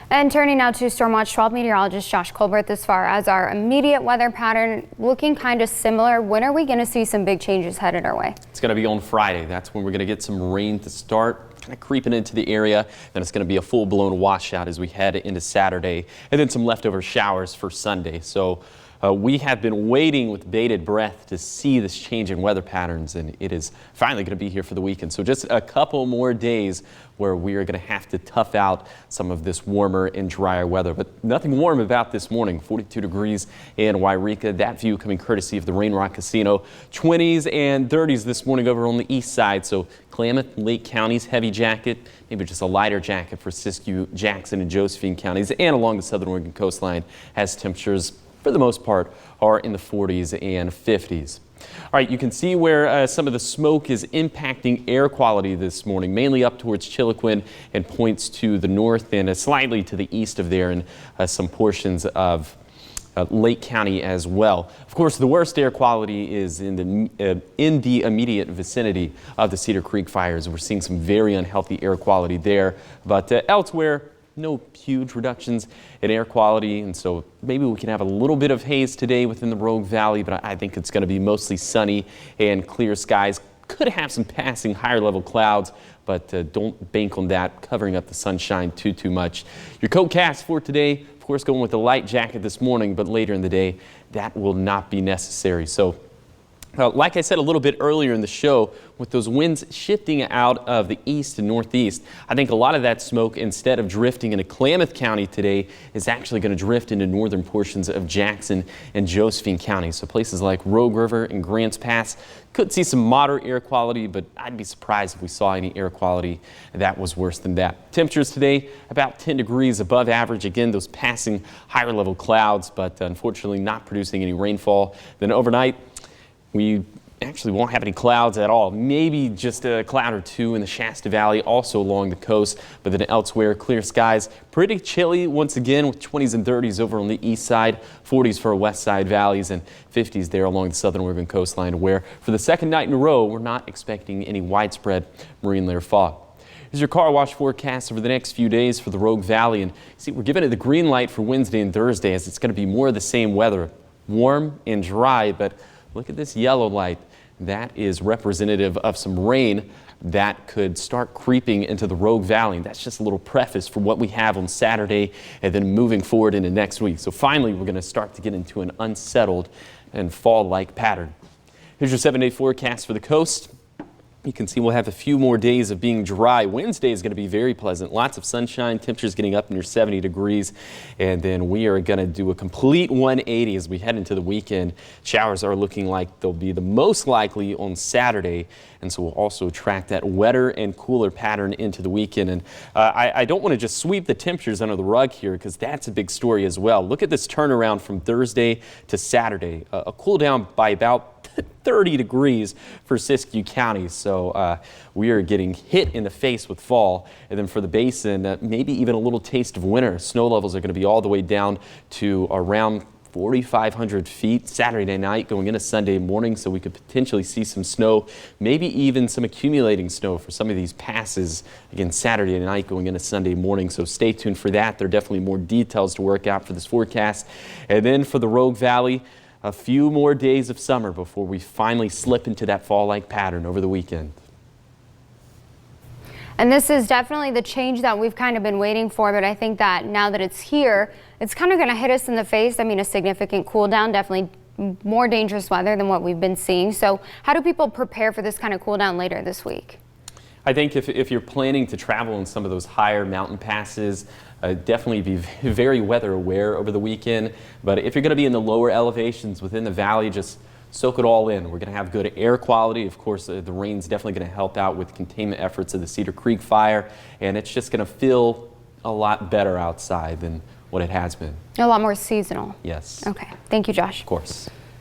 And turning now to Stormwatch 12 meteorologist Josh Colbert. As far as our immediate weather pattern looking kind of similar, when are we going to see some big changes headed our way? It's going to be on Friday. That's when we're going to get some rain to start kind of creeping into the area. Then it's going to be a full-blown washout as we head into Saturday, and then some leftover showers for Sunday. So we have been waiting with bated breath to see this change in weather patterns, and it is finally going to be here for the weekend. So just a couple more days where we are going to have to tough out some of this warmer and drier weather. But nothing warm about this morning. 42 degrees in Yreka. That view coming courtesy of the Rain Rock Casino. 20s and 30s this morning over on the east side. So Klamath, Lake counties, heavy jacket, maybe just a lighter jacket for Siskiyou, Jackson, and Josephine counties, and along the southern Oregon coastline as temperatures for the most part are in the 40s and 50s. All right, you can see where some of the smoke is impacting air quality this morning, mainly up towards Chiloquin and points to the north and slightly to the east of there, and some portions of Lake County as well. Of course, the worst air quality is in the immediate vicinity of the Cedar Creek fires. We're seeing some very unhealthy air quality there, but elsewhere, no huge reductions in air quality, and so maybe we can have a little bit of haze today within the Rogue Valley, but I think it's going to be mostly sunny and clear skies. Could have some passing higher level clouds, but don't bank on that covering up the sunshine too much. Your coat cast for today, of course, going with a light jacket this morning, but later in the day that will not be necessary. So like I said a little bit earlier in the show, with those winds shifting out of the east and northeast, I think a lot of that smoke, instead of drifting into Klamath County today, is actually going to drift into northern portions of Jackson and Josephine counties. So places like Rogue River and Grants Pass could see some moderate air quality, but I'd be surprised if we saw any air quality that was worse than that. Temperatures today about 10 degrees above average. Again, those passing higher level clouds, but unfortunately not producing any rainfall. Then overnight, we actually won't have any clouds at all. Maybe just a cloud or two in the Shasta Valley, also along the coast, but then elsewhere, clear skies. Pretty chilly once again with 20s and 30s over on the east side, 40s for our west side valleys, and 50s there along the southern Oregon coastline, where for the second night in a row, we're not expecting any widespread marine layer fog. Here's your car wash forecast over the next few days for the Rogue Valley. And see, we're giving it the green light for Wednesday and Thursday, as it's going to be more of the same weather, warm and dry, but look at this yellow light. That is representative of some rain that could start creeping into the Rogue Valley. That's just a little preface for what we have on Saturday and then moving forward into next week. So finally, we're going to start to get into an unsettled and fall-like pattern. Here's your 7-day forecast for the coast. You can see we'll have a few more days of being dry. Wednesday is going to be very pleasant. Lots of sunshine, temperatures getting up near 70 degrees. And then we are going to do a complete 180 as we head into the weekend. Showers are looking like they'll be the most likely on Saturday. And so we'll also track that wetter and cooler pattern into the weekend. And I don't want to just sweep the temperatures under the rug here, because that's a big story as well. Look at this turnaround from Thursday to Saturday. A cool down by about 30 degrees for Siskiyou County. So we are getting hit in the face with fall. And then for the basin, maybe even a little taste of winter. Snow levels are going to be all the way down to around 4,500 feet Saturday night going into Sunday morning. So we could potentially see some snow, maybe even some accumulating snow for some of these passes again Saturday night going into Sunday morning. So stay tuned for that. There are definitely more details to work out for this forecast. And then for the Rogue Valley, a few more days of summer before we finally slip into that fall-like pattern over the weekend. And this is definitely the change that we've kind of been waiting for, but I think that now that it's here, it's kind of going to hit us in the face. I mean, a significant cool down, definitely more dangerous weather than what we've been seeing. So how do people prepare for this kind of cool down later this week? I think if you're planning to travel in some of those higher mountain passes, definitely be very weather aware over the weekend. But if you're going to be in the lower elevations within the valley, just soak it all in. We're going to have good air quality. Of course, the rain's definitely going to help out with containment efforts of the Cedar Creek fire, and it's just going to feel a lot better outside than what it has been. A lot more seasonal. Yes. Okay. Thank you, Josh. Of course.